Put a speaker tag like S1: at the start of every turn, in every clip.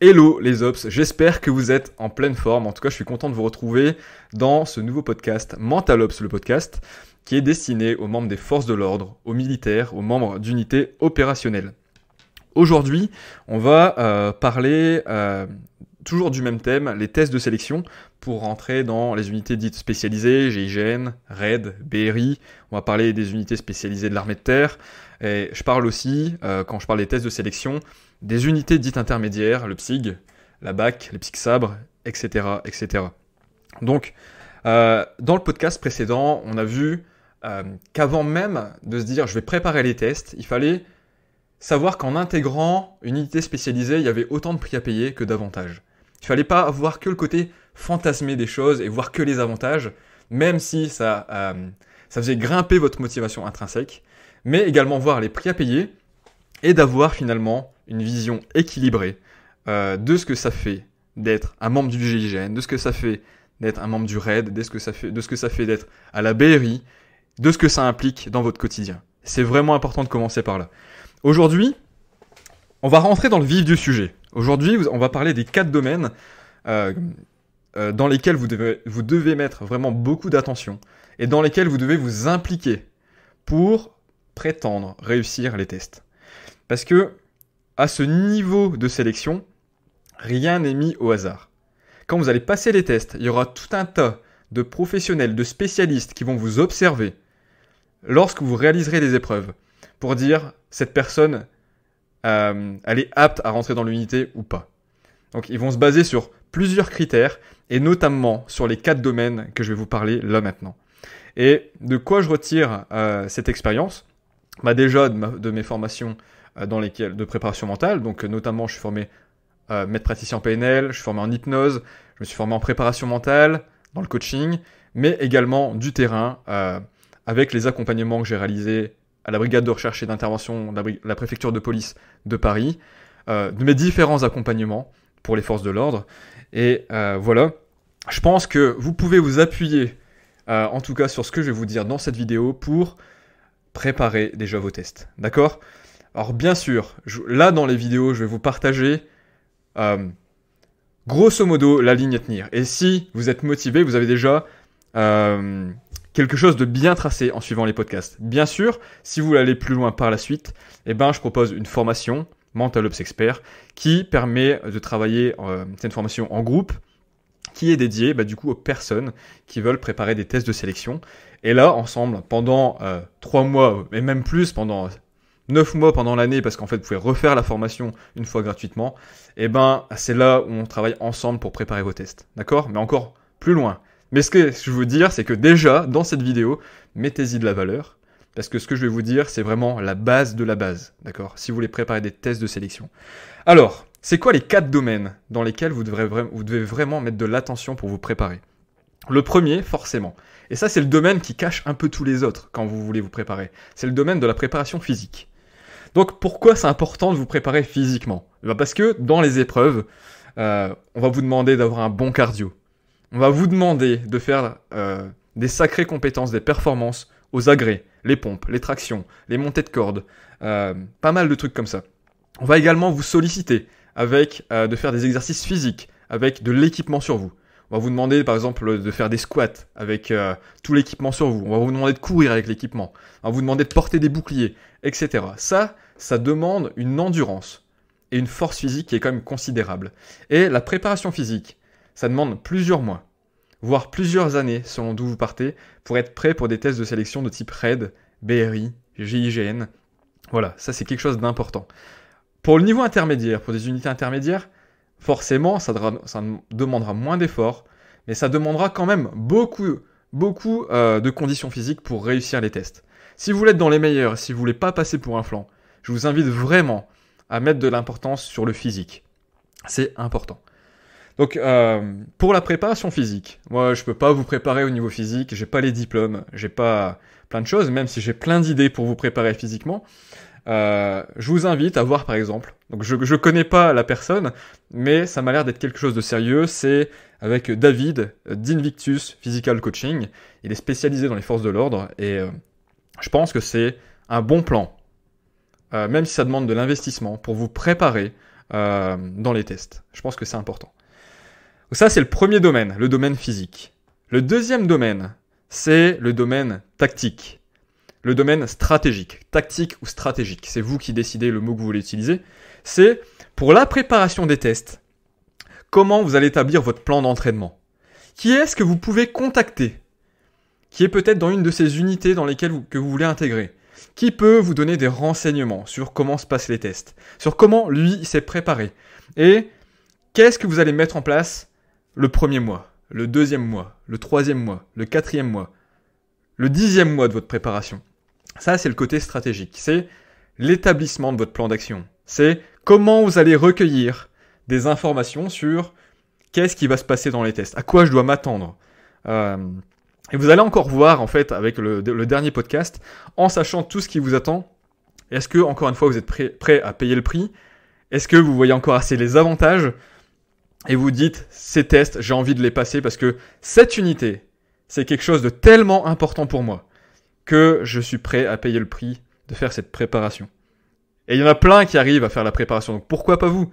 S1: Hello les Ops, j'espère que vous êtes en pleine forme. En tout cas, je suis content de vous retrouver dans ce nouveau podcast, Mental Ops, le podcast, qui est destiné aux membres des forces de l'ordre, aux militaires, aux membres d'unités opérationnelles. Aujourd'hui, on va parler toujours du même thème, les tests de sélection, pour rentrer dans les unités dites spécialisées, GIGN, RAID, BRI. On va parler des unités spécialisées de l'armée de terre. Et je parle aussi, quand je parle des tests de sélection, des unités dites intermédiaires, le PSIG, la BAC, les PSIG-Sabre, etc., etc. Donc, dans le podcast précédent, on a vu qu'avant même de se dire « je vais préparer les tests », il fallait savoir qu'en intégrant une unité spécialisée, il y avait autant de prix à payer que d'avantages. Il ne fallait pas voir que le côté fantasmé des choses et voir que les avantages, même si ça faisait grimper votre motivation intrinsèque, mais également voir les prix à payer et d'avoir finalement une vision équilibrée de ce que ça fait d'être un membre du GIGN, de ce que ça fait d'être un membre du RAID, de ce que ça fait d'être à la BRI, de ce que ça implique dans votre quotidien. C'est vraiment important de commencer par là. Aujourd'hui, on va rentrer dans le vif du sujet. Aujourd'hui, on va parler des 4 domaines dans lesquels vous devez mettre vraiment beaucoup d'attention et dans lesquels vous devez vous impliquer pour prétendre réussir les tests. Parce que à ce niveau de sélection, rien n'est mis au hasard. Quand vous allez passer les tests, il y aura tout un tas de professionnels, de spécialistes qui vont vous observer lorsque vous réaliserez les épreuves pour dire cette personne, elle est apte à rentrer dans l'unité ou pas. Donc ils vont se baser sur plusieurs critères et notamment sur les 4 domaines que je vais vous parler là maintenant. Et de quoi je retire cette expérience ? Déjà de mes formations de préparation mentale, donc notamment je suis formé maître praticien en PNL, je suis formé en hypnose, je me suis formé en préparation mentale, dans le coaching, mais également du terrain avec les accompagnements que j'ai réalisés à la brigade de recherche et d'intervention de la préfecture de police de Paris, de mes différents accompagnements pour les forces de l'ordre. Et voilà, je pense que vous pouvez vous appuyer en tout cas sur ce que je vais vous dire dans cette vidéo pour préparer déjà vos tests. D'accord ? Alors bien sûr, là dans les vidéos, je vais vous partager grosso modo la ligne à tenir. Et si vous êtes motivé, vous avez déjà quelque chose de bien tracé en suivant les podcasts. Bien sûr, si vous voulez aller plus loin par la suite, je propose une formation Mental Ops Expert qui permet de travailler, c'est une formation en groupe qui est dédiée aux personnes qui veulent préparer des tests de sélection. Et là, ensemble, pendant 3 mois, et même plus, pendant 9 mois pendant l'année, parce qu'en fait, vous pouvez refaire la formation une fois gratuitement, c'est là où on travaille ensemble pour préparer vos tests. D'accord ? Mais encore plus loin. Mais ce que je veux dire, c'est que déjà, dans cette vidéo, mettez-y de la valeur, parce que ce que je vais vous dire, c'est vraiment la base de la base. D'accord ? Si vous voulez préparer des tests de sélection. Alors, c'est quoi les 4 domaines dans lesquels vous devez vraiment mettre de l'attention pour vous préparer ? Le premier, forcément, et ça c'est le domaine qui cache un peu tous les autres quand vous voulez vous préparer, c'est le domaine de la préparation physique. Donc pourquoi c'est important de vous préparer physiquement ? Parce que dans les épreuves, on va vous demander d'avoir un bon cardio. On va vous demander de faire des sacrées compétences, des performances aux agrès, les pompes, les tractions, les montées de cordes, pas mal de trucs comme ça. On va également vous solliciter avec de faire des exercices physiques, avec de l'équipement sur vous. On va vous demander par exemple de faire des squats avec tout l'équipement sur vous. On va vous demander de courir avec l'équipement. On va vous demander de porter des boucliers, etc. Ça demande une endurance et une force physique qui est quand même considérable. Et la préparation physique, ça demande plusieurs mois, voire plusieurs années selon d'où vous partez, pour être prêt pour des tests de sélection de type RAID, BRI, GIGN. Voilà, ça c'est quelque chose d'important. Pour le niveau intermédiaire, pour des unités intermédiaires, forcément, ça demandera moins d'efforts, mais ça demandera quand même beaucoup de conditions physiques pour réussir les tests. Si vous voulez être dans les meilleurs, si vous voulez pas passer pour un flanc, je vous invite vraiment à mettre de l'importance sur le physique. C'est important. Donc, pour la préparation physique, moi, je peux pas vous préparer au niveau physique, j'ai pas les diplômes, j'ai pas plein de choses, même si j'ai plein d'idées pour vous préparer physiquement. Je vous invite à voir par exemple, donc je connais pas la personne, mais ça m'a l'air d'être quelque chose de sérieux, c'est avec David d'Invictus Physical Coaching, il est spécialisé dans les forces de l'ordre et je pense que c'est un bon plan, même si ça demande de l'investissement pour vous préparer dans les tests. Je pense que c'est important. Donc ça, c'est le premier domaine, le domaine physique. Le deuxième domaine, c'est le domaine tactique. Le domaine stratégique. Tactique ou stratégique, c'est vous qui décidez le mot que vous voulez utiliser. C'est pour la préparation des tests, comment vous allez établir votre plan d'entraînement. Qui est-ce que vous pouvez contacter, qui est peut-être dans une de ces unités dans lesquelles que vous voulez intégrer, qui peut vous donner des renseignements sur comment se passent les tests, sur comment lui s'est préparé, et qu'est-ce que vous allez mettre en place le premier mois, le deuxième mois, le troisième mois, le quatrième mois, le 10e mois de votre préparation. Ça, c'est le côté stratégique, c'est l'établissement de votre plan d'action. C'est comment vous allez recueillir des informations sur qu'est-ce qui va se passer dans les tests, à quoi je dois m'attendre. Et vous allez encore voir, en fait, avec le dernier podcast, en sachant tout ce qui vous attend, est-ce que, encore une fois, vous êtes prêt à payer le prix? Est-ce que vous voyez encore assez les avantages? Et vous dites, ces tests, j'ai envie de les passer parce que cette unité, c'est quelque chose de tellement important pour moi que je suis prêt à payer le prix de faire cette préparation. Et il y en a plein qui arrivent à faire la préparation, donc pourquoi pas vous?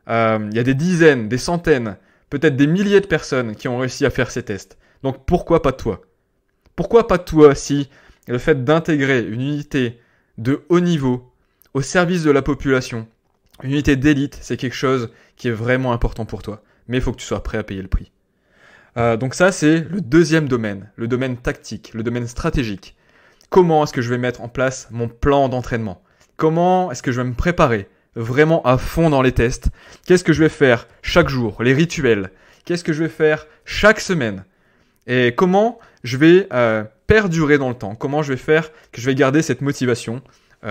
S1: Il y a des dizaines, des centaines, peut-être des milliers de personnes qui ont réussi à faire ces tests. Donc pourquoi pas toi? Pourquoi pas toi si le fait d'intégrer une unité de haut niveau au service de la population, une unité d'élite, c'est quelque chose qui est vraiment important pour toi. Mais il faut que tu sois prêt à payer le prix. Donc ça, c'est le deuxième domaine, le domaine tactique, le domaine stratégique. Comment est-ce que je vais mettre en place mon plan d'entraînement? Comment est-ce que je vais me préparer vraiment à fond dans les tests? Qu'est-ce que je vais faire chaque jour? Les rituels? Qu'est-ce que je vais faire chaque semaine? Et comment je vais perdurer dans le temps? Comment je vais faire que je vais garder cette motivation?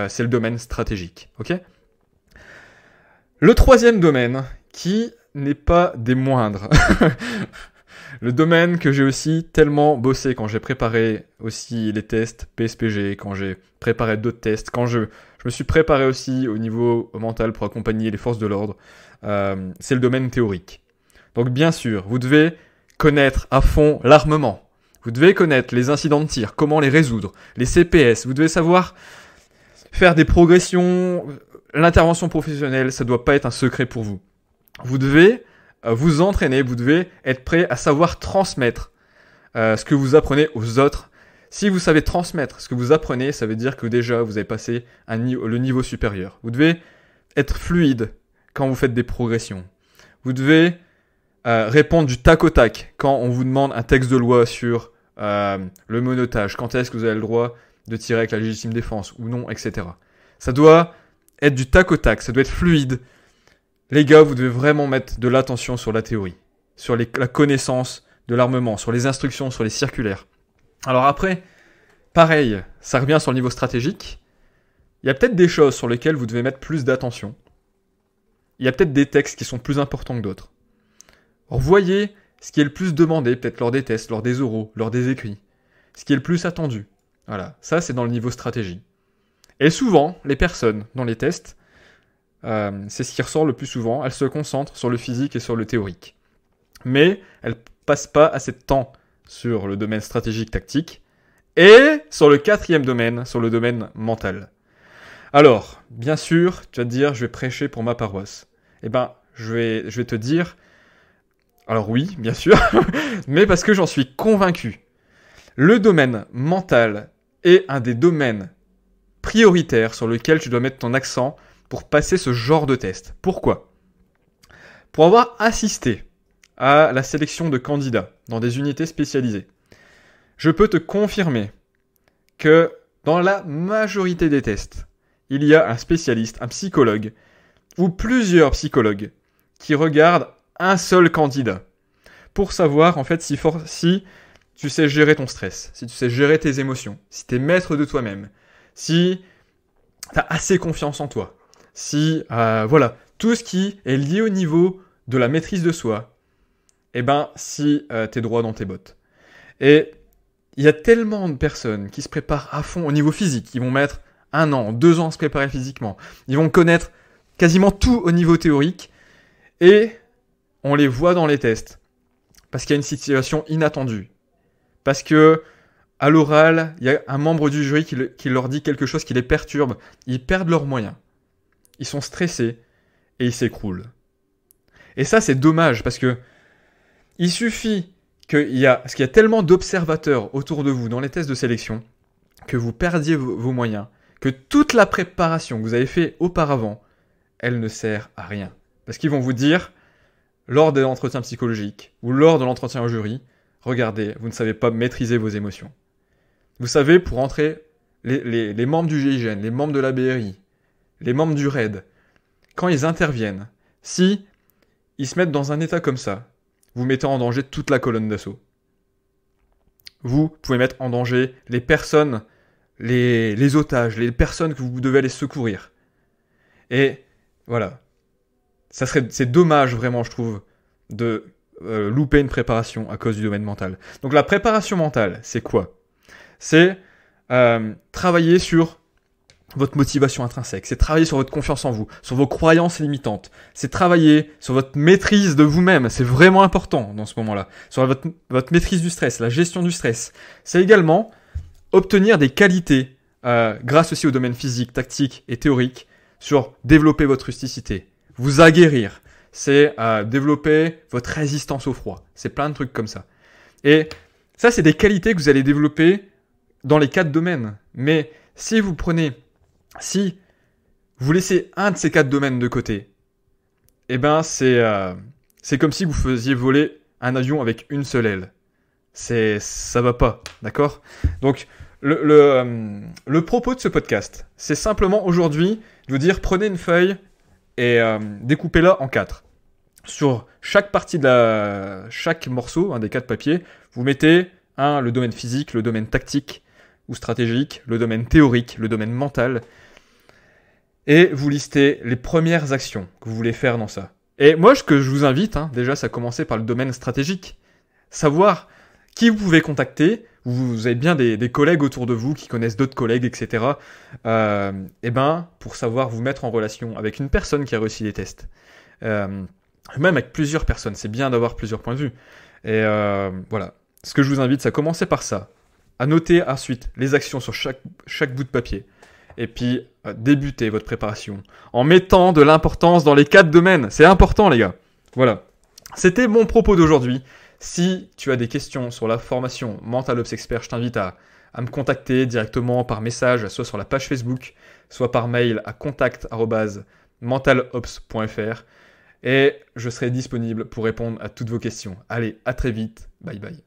S1: C'est le domaine stratégique. Ok? Le troisième domaine, qui n'est pas des moindres, le domaine que j'ai aussi tellement bossé quand j'ai préparé aussi les tests PSPG, quand j'ai préparé d'autres tests, quand je me suis préparé aussi au niveau mental pour accompagner les forces de l'ordre, c'est le domaine théorique. Donc bien sûr, vous devez connaître à fond l'armement, vous devez connaître les incidents de tir, comment les résoudre, les CPS, vous devez savoir faire des progressions, l'intervention professionnelle, ça ne doit pas être un secret pour vous. Vous devez vous entraîner, vous devez être prêt à savoir transmettre ce que vous apprenez aux autres. Si vous savez transmettre ce que vous apprenez, ça veut dire que déjà vous avez passé le niveau supérieur. Vous devez être fluide quand vous faites des progressions. Vous devez répondre du tac au tac quand on vous demande un texte de loi sur le monotage, quand est-ce que vous avez le droit de tirer avec la légitime défense ou non, etc. Ça doit être du tac au tac, ça doit être fluide. Les gars, vous devez vraiment mettre de l'attention sur la théorie, sur la connaissance de l'armement, sur les instructions, sur les circulaires. Alors après, pareil, ça revient sur le niveau stratégique. Il y a peut-être des choses sur lesquelles vous devez mettre plus d'attention. Il y a peut-être des textes qui sont plus importants que d'autres. Alors voyez ce qui est le plus demandé, peut-être lors des tests, lors des oraux, lors des écrits. Ce qui est le plus attendu. Voilà, ça c'est dans le niveau stratégie. Et souvent, les personnes dans les tests, c'est ce qui ressort le plus souvent, elles se concentrent sur le physique et sur le théorique. Mais elles passent pas assez de temps sur le domaine stratégique tactique et sur le quatrième domaine, sur le domaine mental. Alors, bien sûr, tu vas te dire, je vais prêcher pour ma paroisse. Eh ben, je vais te dire, alors oui, bien sûr, mais parce que j'en suis convaincu. Le domaine mental est un des domaines prioritaires sur lequel tu dois mettre ton accent pour passer ce genre de test. Pourquoi? Pour avoir assisté à la sélection de candidats dans des unités spécialisées, je peux te confirmer que dans la majorité des tests, il y a un spécialiste, un psychologue, ou plusieurs psychologues qui regardent un seul candidat pour savoir en fait si tu sais gérer ton stress, si tu sais gérer tes émotions, si tu es maître de toi-même, si tu as assez confiance en toi, si voilà, tout ce qui est lié au niveau de la maîtrise de soi, eh ben si tu es droit dans tes bottes. Et il y a tellement de personnes qui se préparent à fond au niveau physique, ils vont mettre 1 an, 2 ans à se préparer physiquement, ils vont connaître quasiment tout au niveau théorique, et on les voit dans les tests, parce qu'il y a une situation inattendue, parce que à l'oral, il y a un membre du jury qui leur dit quelque chose qui les perturbe, ils perdent leurs moyens, ils sont stressés, et il s'écroule. Et ça, c'est dommage parce que il suffit parce qu'il y a tellement d'observateurs autour de vous dans les tests de sélection que vous perdiez vos moyens, que toute la préparation que vous avez fait auparavant, elle ne sert à rien. Parce qu'ils vont vous dire, lors de l'entretien psychologique ou lors de l'entretien au jury, regardez, vous ne savez pas maîtriser vos émotions. Vous savez, pour entrer, les membres du GIGN, les membres de la BRI, les membres du RAID, quand ils interviennent, si ils se mettent dans un état comme ça, vous mettez en danger toute la colonne d'assaut. Vous pouvez mettre en danger les personnes, les otages, les personnes que vous devez aller secourir. Et voilà. C'est dommage vraiment, je trouve, de louper une préparation à cause du domaine mental. Donc la préparation mentale, c'est quoi ? C'est travailler sur votre motivation intrinsèque, c'est travailler sur votre confiance en vous, sur vos croyances limitantes, c'est travailler sur votre maîtrise de vous-même, c'est vraiment important dans ce moment-là, sur votre maîtrise du stress, la gestion du stress. C'est également obtenir des qualités, grâce aussi au domaine physique, tactique et théorique, sur développer votre rusticité, vous aguerrir, c'est développer votre résistance au froid, c'est plein de trucs comme ça. Et ça, c'est des qualités que vous allez développer dans les 4 domaines. Mais si vous laissez un de ces 4 domaines de côté, eh ben c'est comme si vous faisiez voler un avion avec une seule aile. Ça va pas, d'accord ? Donc le propos de ce podcast, c'est simplement aujourd'hui de vous dire, prenez une feuille et découpez-la en 4. Sur chaque partie chaque morceau, des 4 papiers, vous mettez le domaine physique, le domaine tactique ou stratégique, le domaine théorique, le domaine mental, et vous listez les premières actions que vous voulez faire dans ça. Et moi, ce que je vous invite, déjà, ça a commencé par le domaine stratégique. Savoir qui vous pouvez contacter. Vous avez bien des collègues autour de vous qui connaissent d'autres collègues, etc. Et pour savoir vous mettre en relation avec une personne qui a réussi les tests. Même avec plusieurs personnes. C'est bien d'avoir plusieurs points de vue. Et voilà. Ce que je vous invite, c'est à commencer par ça. À noter ensuite les actions sur chaque bout de papier. Et puis, débuter votre préparation en mettant de l'importance dans les 4 domaines. C'est important, les gars. Voilà. C'était mon propos d'aujourd'hui. Si tu as des questions sur la formation Mental Ops Expert, je t'invite à me contacter directement par message, soit sur la page Facebook, soit par mail à contact@mentalops.fr. Et je serai disponible pour répondre à toutes vos questions. Allez, à très vite. Bye bye.